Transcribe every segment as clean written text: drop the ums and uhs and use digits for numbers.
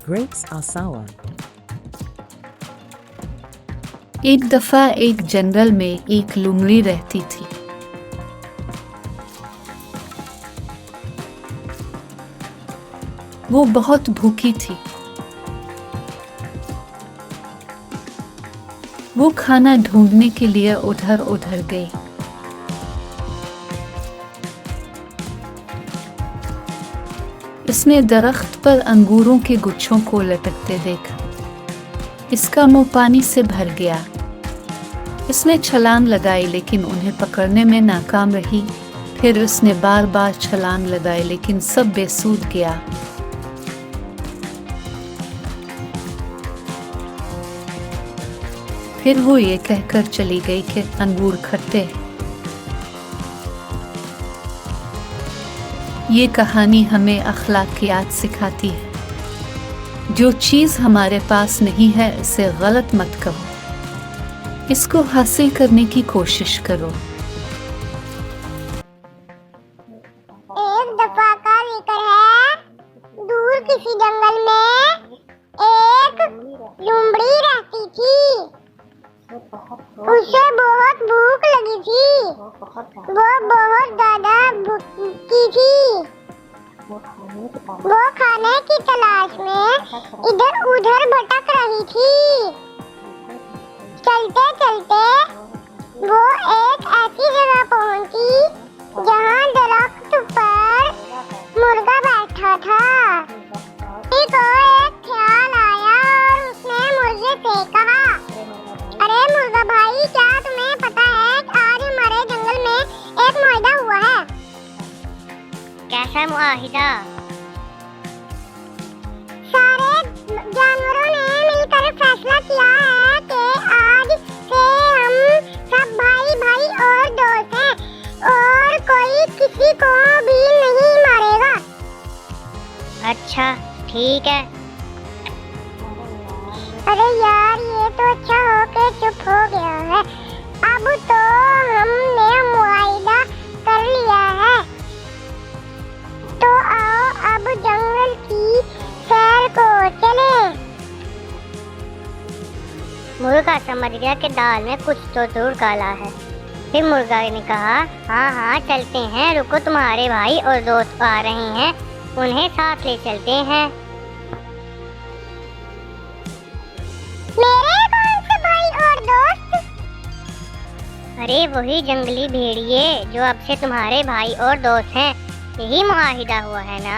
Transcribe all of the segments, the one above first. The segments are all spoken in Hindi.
grapes are sour. एक दफा एक जंगल में एक लोमड़ी रहती थी। वो बहुत भूखी थी। वो खाना ढूंढने के लिए उधर उधर गई। इसने दरख्त पर अंगूरों के गुच्छों को लटकते देखा। इसका मुंह पानी से भर गया। इसने छलांग लगाई लेकिन उन्हें पकड़ने में नाकाम रही। फिर उसने बार बार छलांग लगाई लेकिन सब बेसूद गया। फिर वो ये कहकर चली गई कि अंगूर खट्टे। ये कहानी हमें अखलाकियात सिखाती है। जो चीज़ हमारे पास नहीं है इसे गलत मत करो, इसको हासिल करने की कोशिश करो। एक दफा का जिक्र है, दूर किसी जंगल में एक लोमड़ी रहती थी। उसे बहुत भूख लगी थी। वो बहुत ज्यादा भूखी थी। वो खाने की तलाश में इधर उधर भटक रही थी। चलते चलते वो एक ऐसी जगह पहुंची जहां दरख्त पर मुर्गा बैठा था। को एक ख्याल आया और उसने मुर्गे से कहा, अरे मुर्गा भाई, क्या तुम्हें पता है कि आज हमारे जंगल में एक मुआहिदा हुआ है? कैसा मुआहिदा? सारे जानवरों ने मिलकर फैसला किया है कि आज से हम सब भाई भाई और दोस्त हैं और कोई किसी को भी नहीं मारेगा। अच्छा, ठीक है। अरे यार, ये तो अच्छा हो के चुप हो गया है। अब तो हमने मुआहिदा कर लिया है, तो आओ अब जंगल की सैर को चले। मुर्गा समझ गया कि दाल में कुछ तो जरूर काला है। फिर मुर्गा ने कहा, हाँ हाँ चलते हैं, रुको, तुम्हारे भाई और दोस्त आ रहे हैं, उन्हें साथ ले चलते हैं। मेरे कौन से भाई और दोस्त? अरे वही जंगली भेड़िए जो अब से तुम्हारे भाई और दोस्त हैं। यही मुआहिदा हुआ है ना?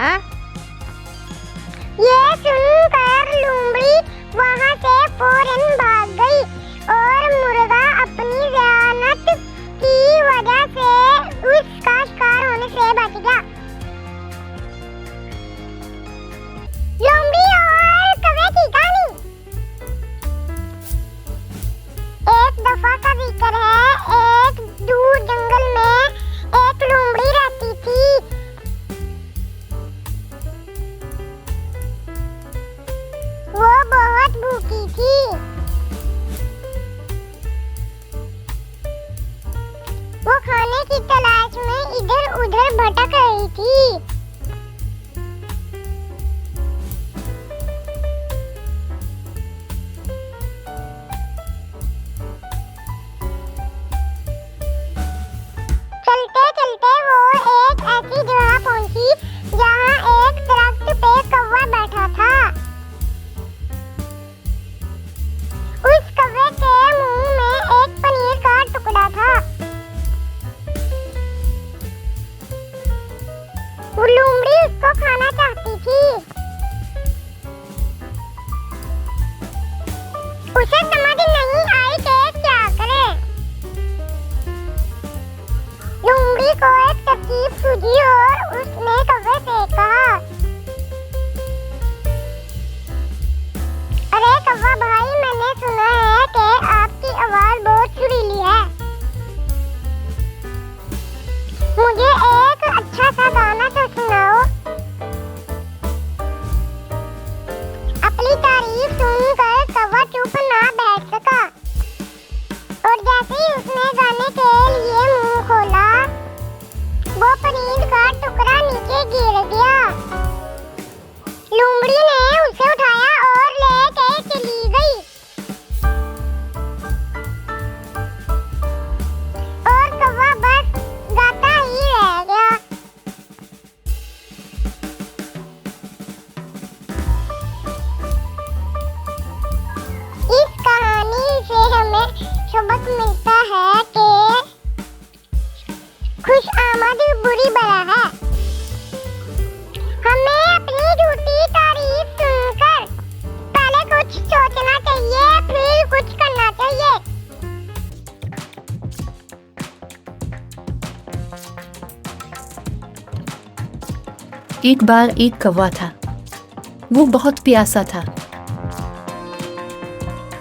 ये सुनकर लोमड़ी वहाँ से फौरन भाग गई और मुर्गा अपनी ज़ियानत की वजह से उसका शिकार होने से बच गया। लोमड़ी और कौवे की कहानी। एक दफा का जिक्र है, एक दूर जंगल में एक लोमड़ी रहती थी। वो बहुत भूखी थी। वो खाने की तलाश में इधर उधर भटक रही थी। चलते चलते वो एक ऐसी जगह पहुंची जहां एक दरख्त पे कौवा बैठा था। उस कौवे के मुंह में एक पनीर का टुकड़ा था। वो लोमड़ी उसको खाना चाहती थी। उसे समझ नहीं आई कि क्या करे। लोमड़ी को एक तरकीब सूझी और उसने कौवे से कहा, अरे कौवा भाई, मैंने सुना है कि आपकी आवाज बहुत सुरीली है। मुझे एक अच्छा सा गाना तो सुनाओ। अपनी तारीफ सुनकर कौवा चुप ना बैठ सका और जैसे ही उसने गाने के लिए मुंह खोला, वो पनीर का टुकड़ा नीचे गिर गया। भी बड़ा है। हमें अपनी झूठी तारीफ सुनकर पहले कुछ सोचना चाहिए, फिर कुछ करना चाहिए। एक बार एक कौवा था। वो बहुत प्यासा था।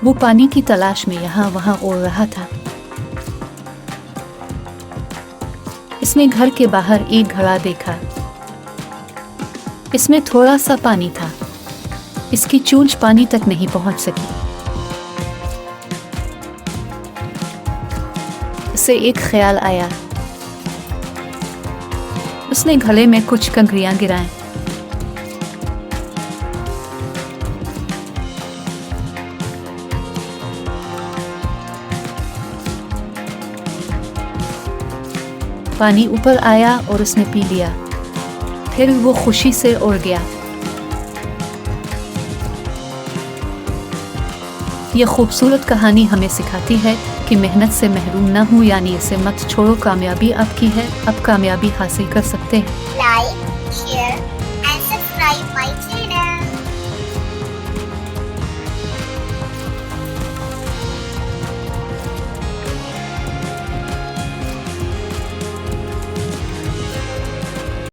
वो पानी की तलाश में यहाँ वहाँ उड़ रहा था। इसने घर के बाहर एक घड़ा देखा। इसमें थोड़ा सा पानी था। इसकी चोंच पानी तक नहीं पहुंच सकी। उसे एक ख्याल आया। उसने घड़े में कुछ कंकरियां गिराएं। पानी ऊपर आया और उसने पी लिया। फिर वो खुशी से उड़ गया। यह खूबसूरत कहानी हमें सिखाती है कि मेहनत से महरूम न हो, यानी इसे मत छोड़ो। कामयाबी आपकी है, अब कामयाबी हासिल कर सकते हैं। Like, share and subscribe my channel.